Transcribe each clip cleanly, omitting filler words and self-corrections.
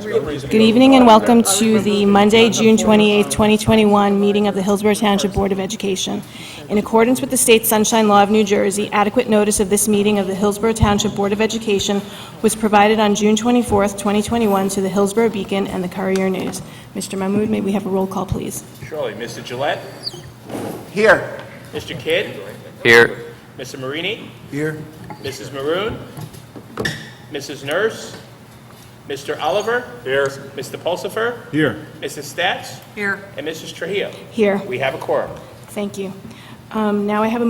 Good evening and welcome to the Monday, June 28, 2021 meeting of the Hillsborough Township Board of Education. In accordance with the State Sunshine Law of New Jersey, adequate notice of this meeting of the Hillsborough Township Board of Education was provided on June 24, 2021 to the Hillsborough Beacon and the Courier News. Mr. Mahmood, may we have a roll call, please? Surely. Mr. Gillette? Here. Mr. Kidd? Here. Mr. Marini? Here. Mrs. Maroon? Mrs. Nurse? Mr. Oliver? Here. Mr. Pulsifer? Here. Mrs. Stats? Here. And Mrs. Trujillo? Here. We have a quorum. Thank you. Now may I have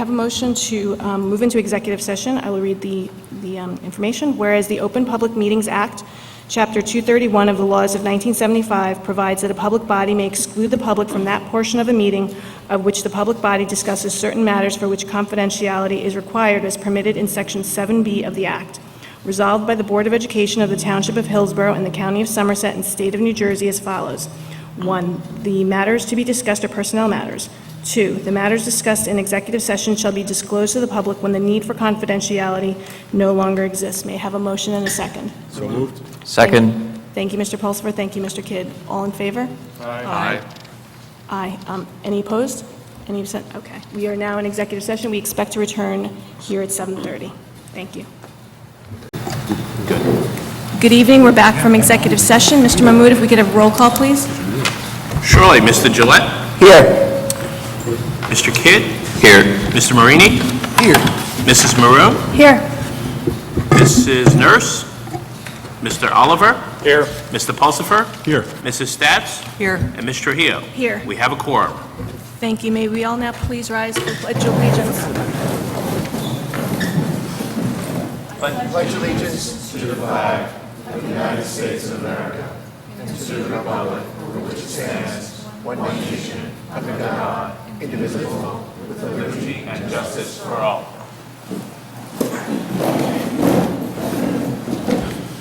a motion to move into executive session? I will read the information. Whereas the Open Public Meetings Act, Chapter 231 of the laws of 1975 provides that a public body may exclude the public from that portion of a meeting of which the public body discusses certain matters for which confidentiality is required as permitted in Section 7B of the Act. Resolved by the Board of Education of the Township of Hillsborough and the County of Somerset and State of New Jersey as follows. 1. The matters to be discussed are personnel matters. 2. The matters discussed in executive session shall be disclosed to the public when the need for confidentiality no longer exists. May I have a motion and a second? So moved. Second. Thank you, Mr. Pulsifer. Thank you, Mr. Kidd. All in favor? Aye. Aye. Any opposed? Any absent? Okay. We are now in executive session. We expect to return here at 7:30. Thank you. Good evening. We're back from executive session. Mr. Mahmood, if we could have roll call, please. Surely. Mr. Gillette? Here. Mr. Kidd? Here. Mr. Marini? Here. Mrs. Maroon? Here. Mrs. Nurse? Mr. Oliver? Here. Mr. Pulsifer? Here. Mrs. Stats? Here. And Ms. Trujillo? Here. We have a quorum. Thank you. May we all now please rise for the Pledge of Allegiance? Pledge allegiance to the flag of the United States of America and to the republic for which it stands, one nation, under God, indivisible, with liberty and justice for all.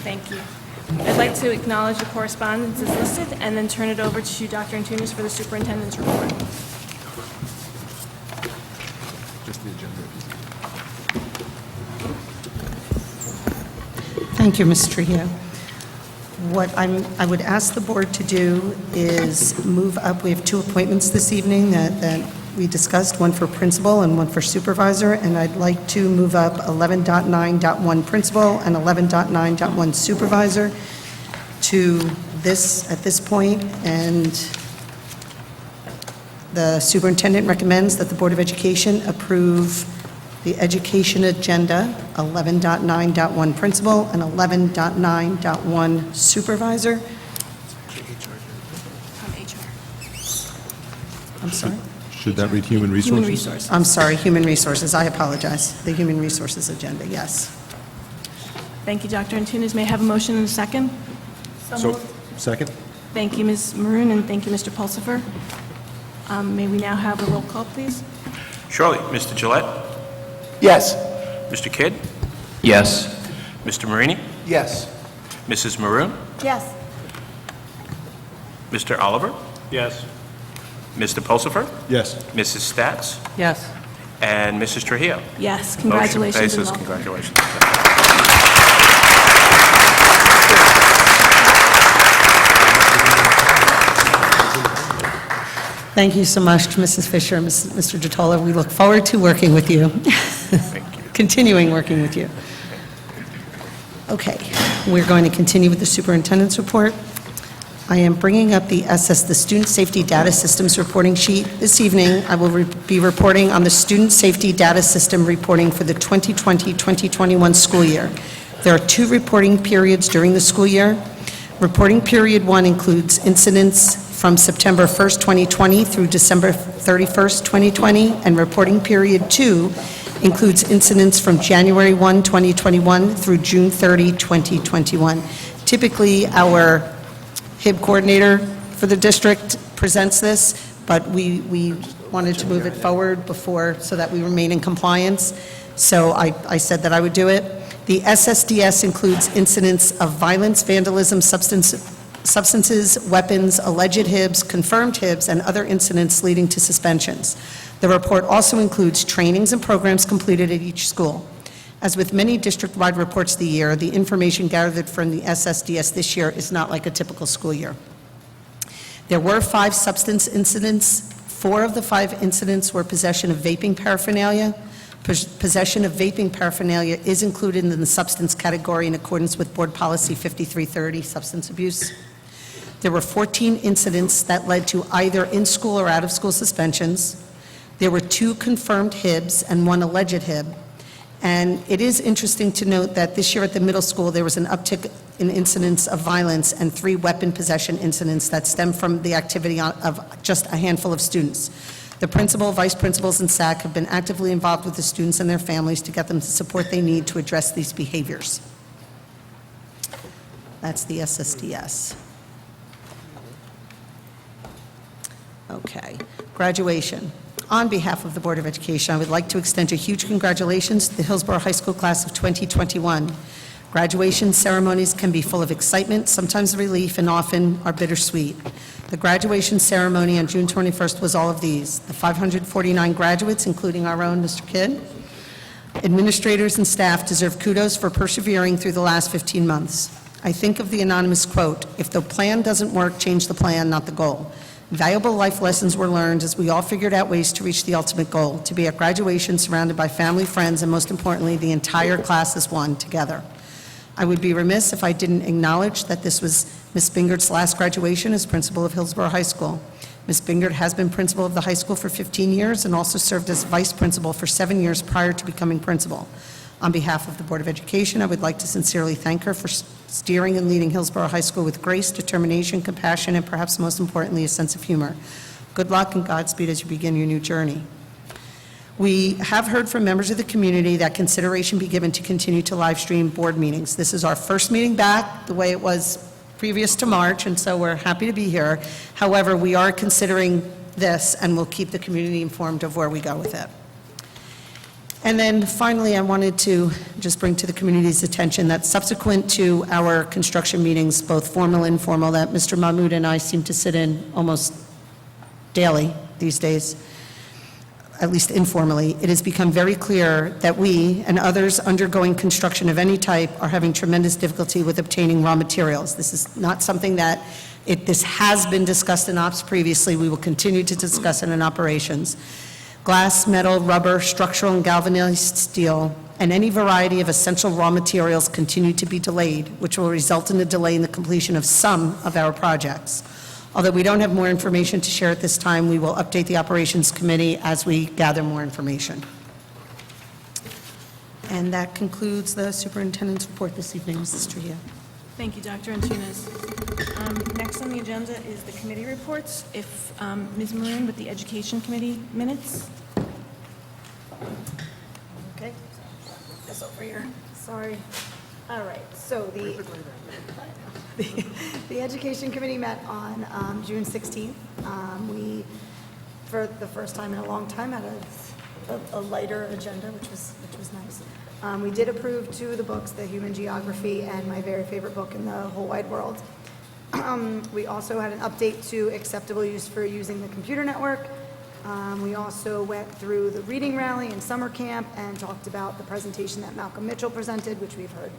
Thank you. I'd like to acknowledge the correspondence as listed and then turn it over to Dr. Antunes for the superintendent's report. Thank you, Ms. Trujillo. What I would ask the board to do is move up. We have two appointments this evening that we discussed, one for principal and one for supervisor, and I'd like to move up 11.9.1 principal and 11.9.1 supervisor to at this point, and the superintendent recommends that the Board of Education approve the education agenda, 11.9.1 principal and 11.9.1 supervisor. I'm sorry? Should that read human resources? Human resources. I'm sorry, human resources. I apologize. The human resources agenda, yes. Thank you, Dr. Antunes. May I have a motion and a second? So, second? Thank you, Ms. Maroon, and thank you, Mr. Pulsifer. May we now have a roll call, please? Surely. Mr. Gillette? Yes. Mr. Kidd? Yes. Mr. Marini? Yes. Mrs. Maroon? Yes. Mr. Oliver? Yes. Mr. Pulsifer? Yes. Mrs. Stats? Yes. And Mrs. Trujillo? Yes, congratulations. Motion and passes. welcome. Congratulations. Thank you so much, Mrs. Fisher and Mr. Gitola. We look forward to working with you. Thank you. Continuing working with you. Okay, we're going to continue with the superintendent's report. I am bringing up the Student Safety Data Systems reporting sheet. This evening, I will be reporting on the Student Safety Data System reporting for the 2020-2021 school year. There are two reporting periods during the school year. Reporting period 1 includes incidents from September 1st, 2020 through December 31st, 2020, and reporting period 2 includes incidents from January 1, 2021 through June 30, 2021. Typically, our HIB coordinator for the district presents this, but we wanted to move it forward before so that we remain in compliance. So I said that I would do it. The SSDS includes incidents of violence, vandalism, substances, weapons, alleged HIBs, confirmed HIBs, and other incidents leading to suspensions. The report also includes trainings and programs completed at each school. As with many district-wide reports of the year, the information gathered from the SSDS this year is not like a typical school year. There were 5 substance incidents. 4 of the 5 incidents were possession of vaping paraphernalia. Possession of vaping paraphernalia is included in the substance category in accordance with Board Policy 5330, substance abuse. There were 14 incidents that led to either in-school or out-of-school suspensions. There were 2 confirmed HIBs and 1 alleged HIB. And it is interesting to note that this year at the middle school, there was an uptick in incidents of violence and 3 weapon possession incidents that stem from the activity of just a handful of students. The principal, vice principals, and SAC have been actively involved with the students and their families to get them the support they need to address these behaviors. That's the SSDS. Okay, graduation. On behalf of the Board of Education, I would like to extend a huge congratulations to the Hillsborough High School class of 2021. Graduation ceremonies can be full of excitement, sometimes relief, and often are bittersweet. The graduation ceremony on June 21st was all of these. The 549 graduates, including our own Mr. Kidd. Administrators and staff deserve kudos for persevering through the last 15 months. I think of the anonymous quote, "If the plan doesn't work, change the plan, not the goal." Valuable life lessons were learned as we all figured out ways to reach the ultimate goal, to be at graduation surrounded by family, friends, and most importantly, the entire class as one together. I would be remiss if I didn't acknowledge that this was Ms. Bingert's last graduation as principal of Hillsborough High School. Ms. Bingert has been principal of the high school for 15 years and also served as vice principal for 7 years prior to becoming principal. On behalf of the Board of Education, I would like to sincerely thank her for steering and leading Hillsborough High School with grace, determination, compassion, and perhaps most importantly, a sense of humor. Good luck and Godspeed as you begin your new journey. We have heard from members of the community that consideration be given to continue to live stream board meetings. This is our first meeting back, the way it was previous to March, and so we're happy to be here. However, we are considering this, and we'll keep the community informed of where we go with it. And then finally, I wanted to just bring to the community's attention that subsequent to our construction meetings, both formal and informal, that Mr. Mahmood and I seem to sit in almost daily these days, at least informally, it has become very clear that we and others undergoing construction of any type are having tremendous difficulty with obtaining raw materials. This is not something that, this has been discussed in ops previously. We will continue to discuss it in operations. Glass, metal, rubber, structural and galvanized steel, and any variety of essential raw materials continue to be delayed, which will result in a delay in the completion of some of our projects. Although we don't have more information to share at this time, we will update the Operations Committee as we gather more information. And that concludes the Superintendent's report this evening, Mrs. Trujillo. Thank you, Dr. Antunes. Next on the agenda is the committee reports. If Ms. Maroon with the Education Committee minutes. Okay, this over here, sorry. All right, so the Education Committee met on June 16th. We, for the first time in a long time, had a lighter agenda, which was nice. We did approve 2 of the books, The Human Geography and my very favorite book in the whole wide world. We also had an update to acceptable use for using the computer network. We also went through the reading rally and summer camp and talked about the presentation that Malcolm Mitchell presented, which we've heard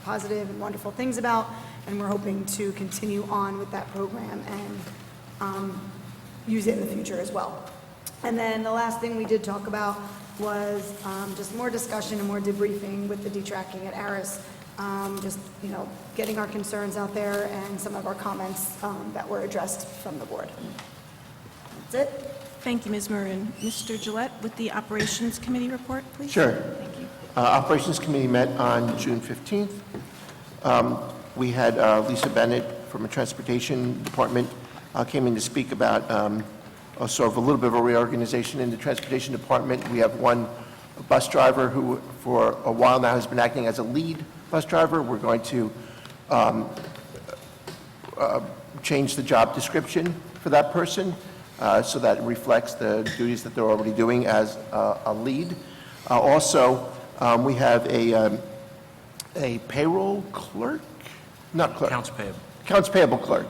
positive and wonderful things about, and we're hoping to continue on with that program and use it in the future as well. And then the last thing we did talk about was just more discussion and more debriefing with the detracking at ARIS, just, getting our concerns out there and some of our comments that were addressed from the board. That's it. Thank you, Ms. Maroon. Mr. Gillette with the Operations Committee report, please. Sure. Thank you. Operations Committee met on June 15th. We had Lisa Bennett from the Transportation Department came in to speak about sort of a little bit of a reorganization in the Transportation Department. We have one bus driver who for a while now has been acting as a lead bus driver. We're going to change the job description for that person so that it reflects the duties that they're already doing as a lead. Also, we have a payroll clerk, not clerk. Accounts payable clerk,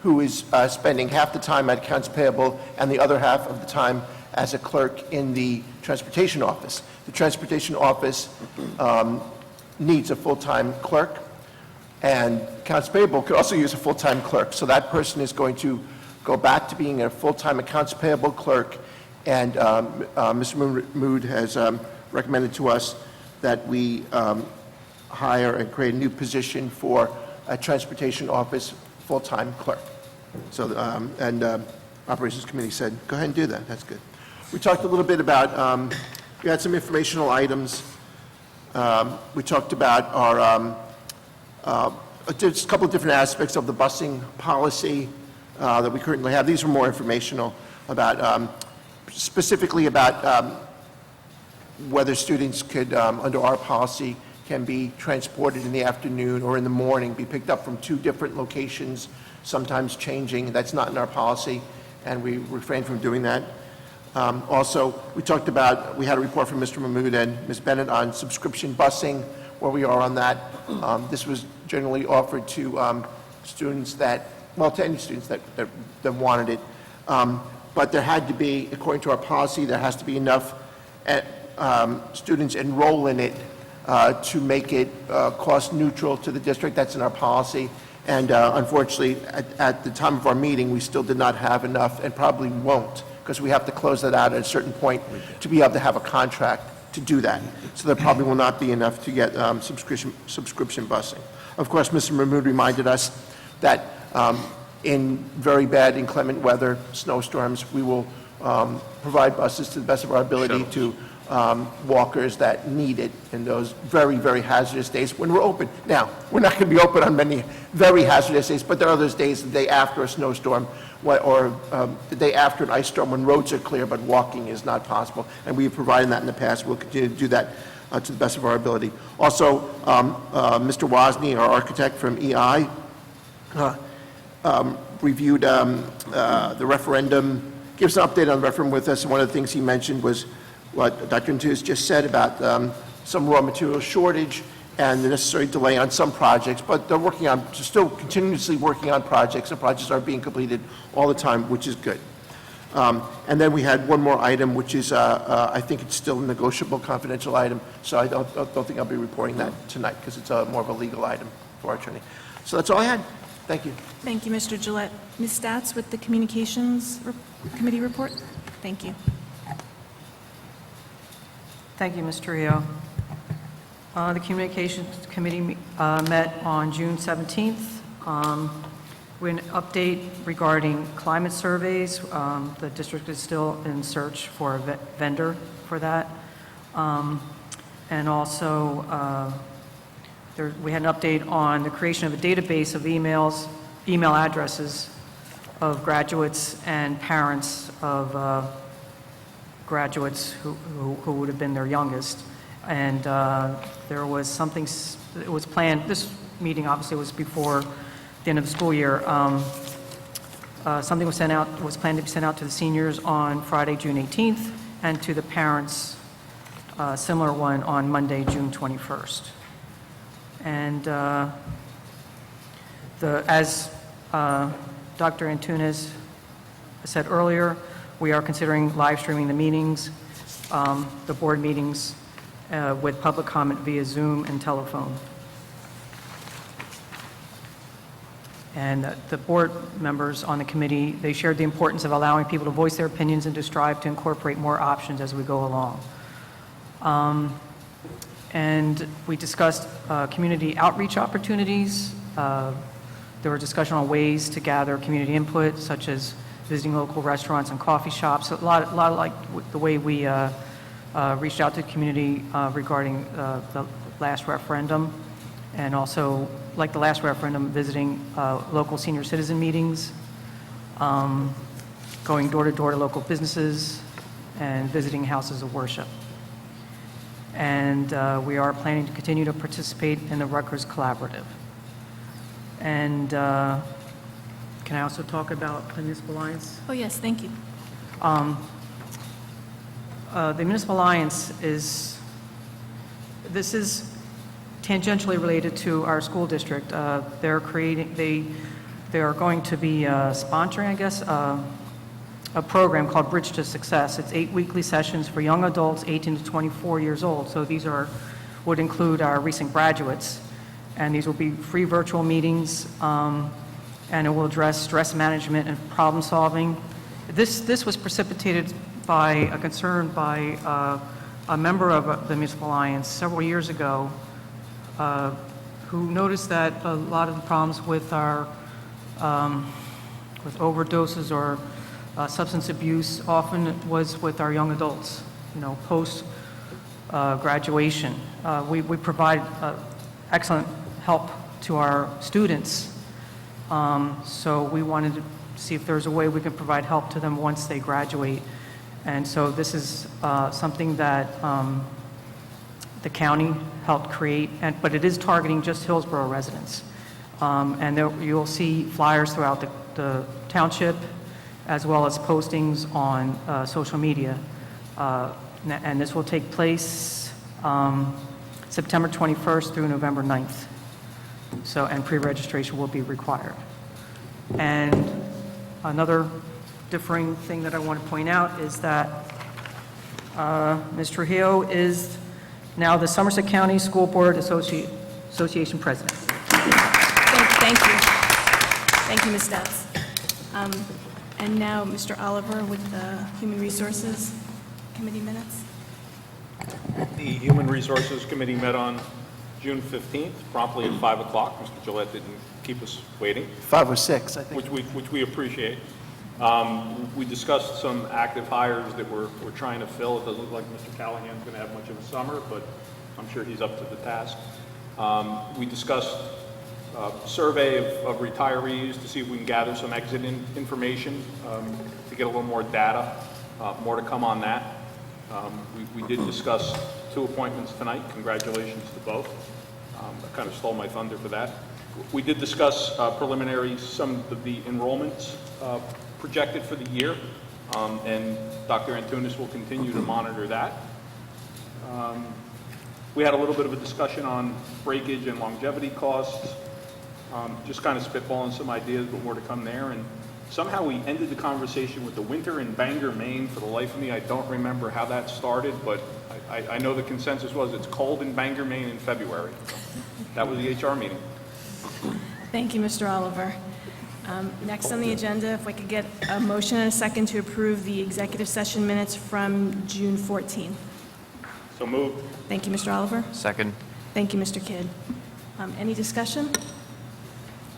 who is spending half the time at accounts payable and the other half of the time as a clerk in the transportation office. The transportation office needs a full-time clerk, and accounts payable could also use a full-time clerk. So that person is going to go back to being a full-time accounts payable clerk, and Mr. Mood has recommended to us that we hire and create a new position for a transportation office full-time clerk. So, Operations Committee said, go ahead and do that, that's good. We talked a little bit about, we had some informational items. We talked about our, just a couple of different aspects of the busing policy that we currently have. These are more informational about, specifically about whether students could, under our policy, can be transported in the afternoon or in the morning, be picked up from 2 different locations, sometimes changing. That's not in our policy, and we refrain from doing that. Also, we talked about, we had a report from Mr. Mahmood and Ms. Bennett on subscription busing, where we are on that. This was generally offered to students that, well, to any students that wanted it. But there had to be, according to our policy, there has to be enough students enroll in it to make it cost neutral to the district. That's in our policy. And unfortunately, at the time of our meeting, we still did not have enough, and probably won't, because we have to close that out at a certain point to be able to have a contract to do that. So there probably will not be enough to get subscription busing. Of course, Mr. Mahmood reminded us that in very bad inclement weather, snowstorms, we will provide buses to the best of our ability to walkers that need it in those very, very hazardous days when we're open. Now, we're not going to be open on many very hazardous days, but there are those days, the day after a snowstorm or the day after an ice storm when roads are clear but walking is not possible. And we have provided that in the past. We'll continue to do that to the best of our ability. Also, Mr. Wozni, our architect from EI, reviewed the referendum, gives an update on the referendum with us. And one of the things he mentioned was what Dr. Antunes just said about some raw material shortage and the necessary delay on some projects, but they're working on, still continuously working on projects, and projects are being completed all the time, which is good. And then we had one more item, which is, I think it's still a negotiable confidential item, so I don't think I'll be reporting that tonight, because it's more of a legal item for our attorney. So that's all I had. Thank you. Thank you, Mr. Gillette. Ms. Stats with the Communications Committee report. Thank you. Thank you, Mr. Rio. The Communications Committee met on June 17th. With an update regarding climate surveys. The district is still in search for a vendor for that. And also, we had an update on the creation of a database of email addresses of graduates and parents of graduates who would have been their youngest. And there was something, it was planned, this meeting obviously was before the end of the school year. Something was planned to be sent out to the seniors on Friday, June 18th, and to the parents, a similar one on Monday, June 21st. And as Dr. Antunes said earlier, we are considering live streaming the meetings, the board meetings, with public comment via Zoom and telephone. And the board members on the committee, they shared the importance of allowing people to voice their opinions and to strive to incorporate more options as we go along. And we discussed community outreach opportunities. There were discussion on ways to gather community input, such as visiting local restaurants and coffee shops. So a lot of like the way we reached out to the community regarding the last referendum, and also, like the last referendum, visiting local senior citizen meetings, going door to door to local businesses, and visiting houses of worship. And we are planning to continue to participate in the Rutgers Collaborative. And can I also talk about the Municipal Alliance? Oh, yes, thank you. The Municipal Alliance is tangentially related to our school district. They are going to be sponsoring, I guess, a program called Bridge to Success. It's 8 weekly sessions for young adults 18 to 24 years old. So these would include our recent graduates. And these will be free virtual meetings, and it will address stress management and problem solving. This was precipitated by a concern by a member of the Municipal Alliance several years ago who noticed that a lot of the problems with our with overdoses or substance abuse often was with our young adults, post graduation. We provide excellent help to our students, so we wanted to see if there's a way we can provide help to them once they graduate. And so this is something that the county helped create, but it is targeting just Hillsborough residents. And you'll see flyers throughout the township, as well as postings on social media. And this will take place September 21st through November 9th. So, and pre-registration will be required. And another differing thing that I want to point out is that Ms. Trujillo is now the Somerset County School Board Association President. Thank you. Thank you, Ms. Stats. And now, Mr. Oliver with the Human Resources Committee minutes. The Human Resources Committee met on June 15th, promptly at 5 o'clock. Mr. Gillette didn't keep us waiting. 5 or 6, I think. Which we appreciate. We discussed some active hires that we're trying to fill. It doesn't look like Mr. Callahan's going to have much of a summer, but I'm sure he's up to the task. We discussed survey of retirees to see if we can gather some exit information to get a little more data. More to come on that. We did discuss 2 appointments tonight. Congratulations to both. I kind of stole my thunder for that. We did discuss preliminary some of the enrollments projected for the year, and Dr. Antunes will continue to monitor that. We had a little bit of a discussion on breakage and longevity costs, just kind of spitballing some ideas, but more to come there. And somehow we ended the conversation with the winter in Bangor, Maine. For the life of me, I don't remember how that started, but I know the consensus was it's cold in Bangor, Maine in February. That was the HR meeting. Thank you, Mr. Oliver. Next on the agenda, if I could get a motion and a second to approve the executive session minutes from June 14th. So moved. Thank you, Mr. Oliver. Second. Thank you, Mr. Kidd. Any discussion?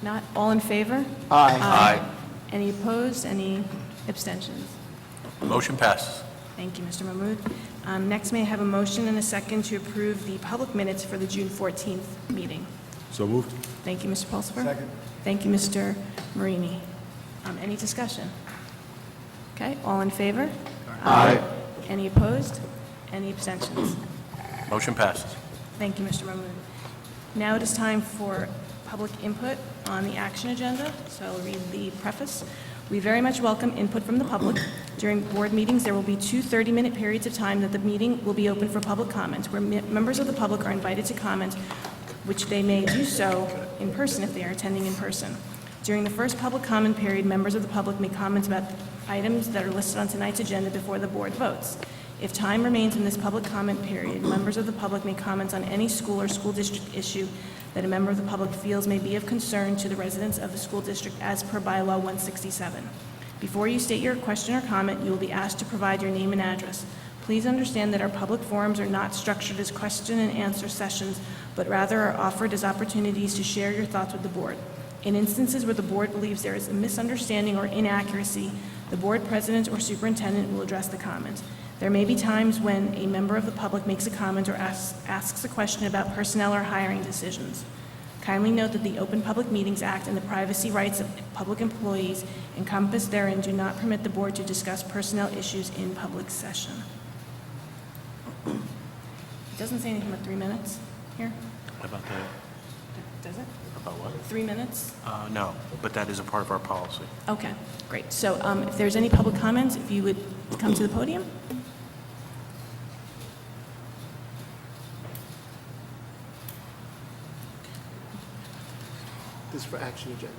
Not? All in favor? Aye. Any opposed? Any abstentions? Motion passes. Thank you, Mr. Mahmood. Next, may I have a motion and a second to approve the public minutes for the June 14th meeting? So moved. Thank you, Mr. Pulsifer. Second. Thank you, Mr. Marini. Any discussion? Okay, all in favor? Aye. Any opposed? Any abstentions? Motion passes. Thank you, Mr. Mahmood. Now it is time for public input on the action agenda, so I'll read the preface. We very much welcome input from the public. During board meetings, there will be 2 30-minute periods of time that the meeting will be open for public comment, where members of the public are invited to comment, which they may do so in person if they are attending in person. During the first public comment period, members of the public may comment about items that are listed on tonight's agenda before the board votes. If time remains in this public comment period, members of the public may comment on any school or school district issue that a member of the public feels may be of concern to the residents of the school district as per bylaw 167. Before you state your question or comment, you will be asked to provide your name and address. Please understand that our public forums are not structured as question and answer sessions, but rather are offered as opportunities to share your thoughts with the board. In instances where the board believes there is a misunderstanding or inaccuracy, the board president or superintendent will address the comment. There may be times when a member of the public makes a comment or asks a question about personnel or hiring decisions. Kindly note that the Open Public Meetings Act and the privacy rights of public employees encompassed therein do not permit the board to discuss personnel issues in public session. It doesn't say anything about 3 minutes here, About that? does it? About what? 3 minutes? No, but that is a part of our policy. Okay, great. So if there's any public comments, if you would come to the podium. This is for action agenda.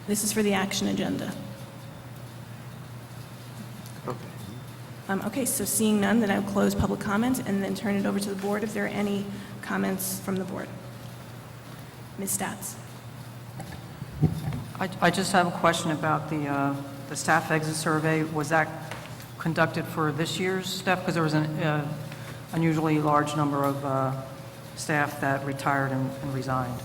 This is for the action agenda. Okay, so seeing none, then I'll close public comment and then turn it over to the board if there are any comments from the board. Ms. Stats? I just have a question about the staff exit survey. Was that conducted for this year's staff? Because there was an unusually large number of staff that retired and resigned.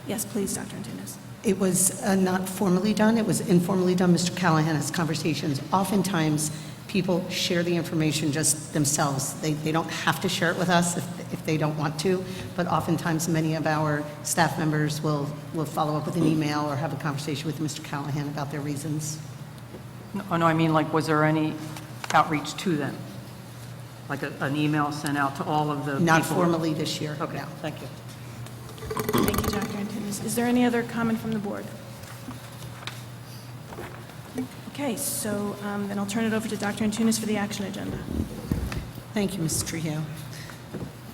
Yes, please, Dr. Antunes. It was not formally done, it was informally done. Mr. Callahan has conversations. Oftentimes, people share the information just themselves. They don't have to share it with us if they don't want to, but oftentimes many of our staff members will follow up with an email or have a conversation with Mr. Callahan about their reasons. No, I mean, like, was there any outreach to them? Like an email sent out to all of the people? Not formally this year, Okay, no. thank you. Thank you, Dr. Antunes. Is there any other comment from the board? Okay, so then I'll turn it over to Dr. Antunes for the action agenda. Thank you, Mrs. Trujillo.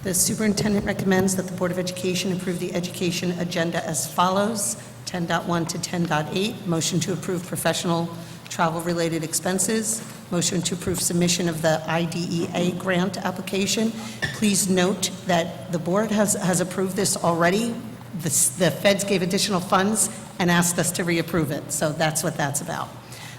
The superintendent recommends that the Board of Education approve the education agenda as follows: 10.1 to 10.8, motion to approve professional travel-related expenses, motion to approve submission of the IDEA grant application. Please note that the board has approved this already. The feds gave additional funds and asked us to reapprove it, so that's what that's about.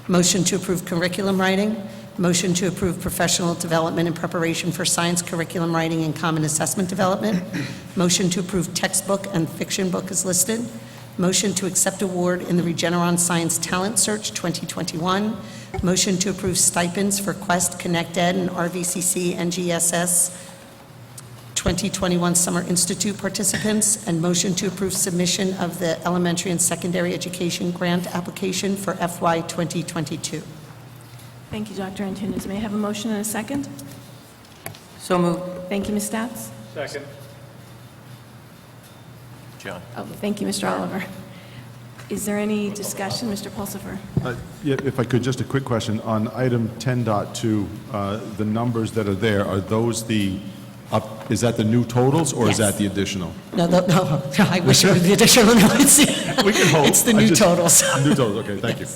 Motion to approve curriculum writing, motion to approve professional development in preparation for science curriculum writing and common assessment development, motion to approve textbook and fiction book is listed, motion to accept award in the Regeneron Science Talent Search 2021, motion to approve stipends for Quest, Connect Ed, and RVCC NGSS 2021 Summer Institute participants, and motion to approve submission of the elementary and secondary education grant application for FY 2022. Thank you, Dr. Antunes. May I have a motion and a second? So moved. Thank you, Ms. Stats. Second. John? Oh, thank you, Mr. Oliver. Is there any discussion? Mr. Pulsifer? Yeah, if I could, just a quick question. On item 10.2, the numbers that are there, are those is that the new totals, or is Yes. that the additional? No, I wish it was the additional. No, We can hope. it's the new totals. New totals, okay, thank you.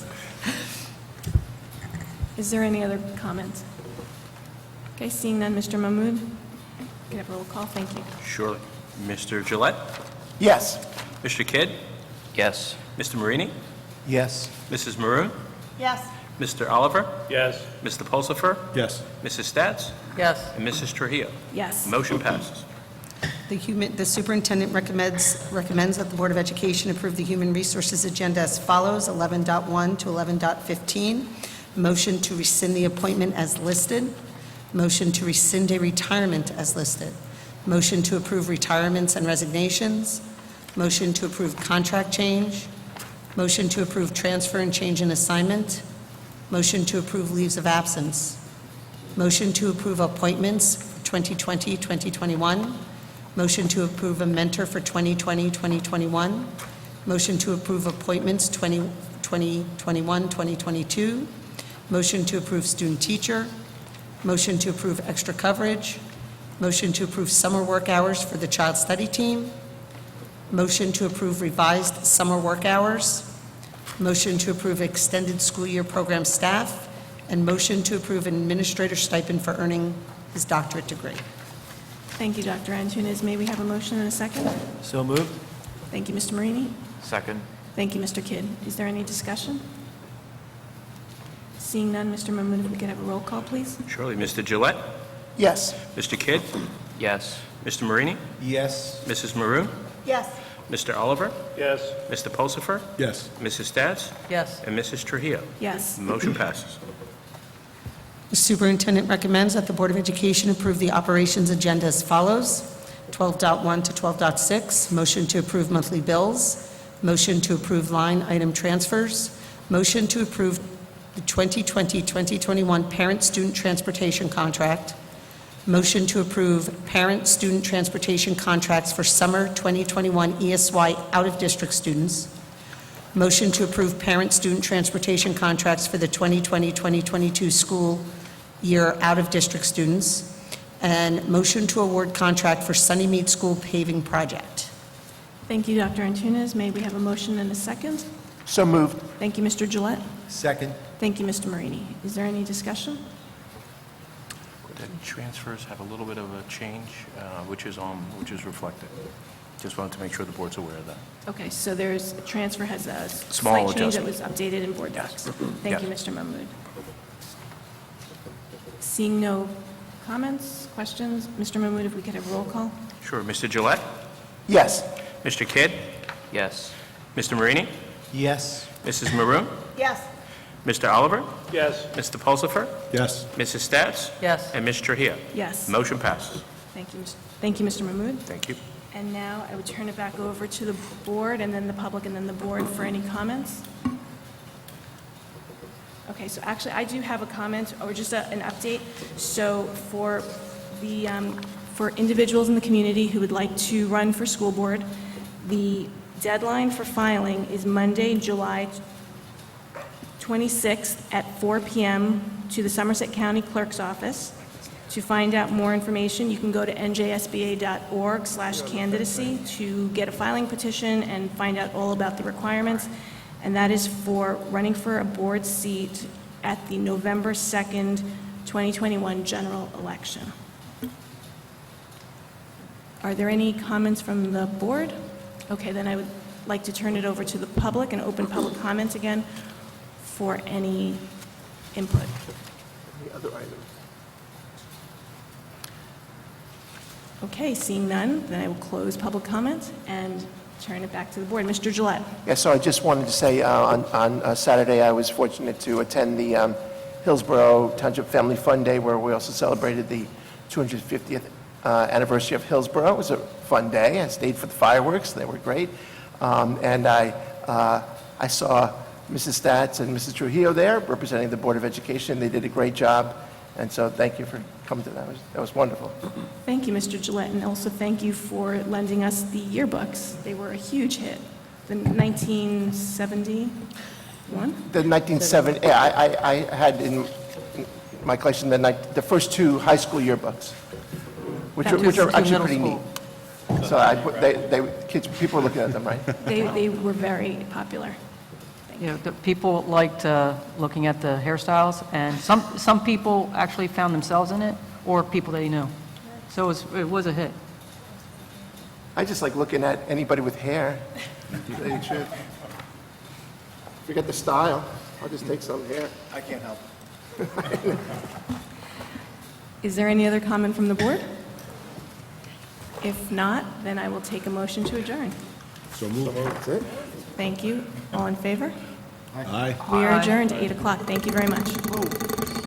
Is there any other comments? Okay, seeing none, Mr. Mahmood? Can I have a roll call? Thank you. Surely. Mr. Gillette? Yes. Mr. Kidd? Yes. Mr. Marini? Yes. Mrs. Maroon? Yes. Mr. Oliver? Yes. Mr. Pulsifer? Yes. Mrs. Stats? Yes. And Mrs. Trujillo? Yes. Motion passes. The superintendent recommends that the Board of Education approve the human resources agenda as follows: 11.1 to 11.15. Motion to rescind the appointment as listed. Motion to rescind a retirement as listed. Motion to approve retirements and resignations. Motion to approve contract change. Motion to approve transfer and change in assignment. Motion to approve leaves of absence. Motion to approve appointments for 2020-2021. Motion to approve a mentor for 2020-2021. Motion to approve appointments 2021-2022. Motion to approve student teacher. Motion to approve extra coverage. Motion to approve summer work hours for the child study team. Motion to approve revised summer work hours. Motion to approve extended school year program staff. And motion to approve an administrator stipend for earning his doctorate degree. Thank you, Dr. Antunes. May we have a motion and a second? So moved. Thank you, Mr. Marini. Second. Thank you, Mr. Kidd. Is there any discussion? Seeing none, Mr. Mahmood, if we could have a roll call, please? Surely. Mr. Gillette? Yes. Mr. Kidd? Yes. Mr. Marini? Yes. Mrs. Maroon? Yes. Mr. Oliver? Yes. Mr. Pulsifer? Yes. Mrs. Stats? Yes. And Mrs. Trujillo? Yes. Motion passes. The superintendent recommends that the Board of Education approve the operations agenda as follows: 12.1 to 12.6, motion to approve monthly bills, motion to approve line item transfers, motion to approve the 2020-2021 parent-student transportation contract, motion to approve parent-student transportation contracts for summer 2021 ESY out-of-district students, motion to approve parent-student transportation contracts for the 2020-2022 school year out-of-district students, and motion to award contract for Sunnymead School paving project. Thank you, Dr. Antunes. May we have a motion and a second? So moved. Thank you, Mr. Gillette. Second. Thank you, Mr. Marini. Is there any discussion? The transfers have a little bit of a change, which is reflected. Just wanted to make sure the board's aware of that. Okay, so there's, transfer has a Small slight change that adjustment. was updated in board docs. Thank you, Yes. Mr. Mahmood. Seeing no comments, questions, Mr. Mahmood, if we could have roll call? Sure. Mr. Gillette? Yes. Mr. Kidd? Yes. Mr. Marini? Yes. Mrs. Maroon? Yes. Mr. Oliver? Yes. Mr. Pulsifer? Yes. Mrs. Stats? Yes. And Ms. Trujillo? Yes. Motion passes. Thank you, Mr. Mahmood. Thank you. And now I would turn it back over to the board, and then the public, and then the board for any comments. Okay, so actually, I do have a comment, or just an update. So for the, for individuals in the community who would like to run for school board, the deadline for filing is Monday, July 26th at 4 p.m. to the Somerset County Clerk's office. To find out more information, you can go to njsba.org/candidacy to get a filing petition and find out all about the requirements. And that is for running for a board seat at the November 2nd, 2021 general election. Are there any comments from the board? Okay, then I would like to turn it over to the public and open public comments again for any input. Any other items? Okay, seeing none, then I will close public comment and turn it back to the board. Mr. Gillette? Yeah, so I just wanted to say, on Saturday, I was fortunate to attend the Hillsborough Township Family Fun Day, where we also celebrated the 250th anniversary of Hillsborough. It was a fun day. I stayed for the fireworks. They were great. And I saw Mrs. Stats and Mrs. Trujillo there, representing the Board of Education. They did a great job. And so thank you for coming to that. That was wonderful. Thank you, Mr. Gillette, and also thank you for lending us the yearbooks. They were a huge hit. The 1971? The 1970, yeah, I had in my collection the first two high school yearbooks, which That are was two actually middle pretty neat. school. So people were looking at them, right? They were very popular. You know, the people liked looking at the hairstyles, and some people actually found themselves in it, or people they knew. So it was a hit. I just like looking at anybody with hair. They should. Forget the style. I'll just take some hair. I can't help. Is there any other comment from the board? If not, then I will take a motion to adjourn. So moved. That's it. Thank you. All in favor? Aye. We are Aye. adjourned at 8 o'clock. Thank you very much.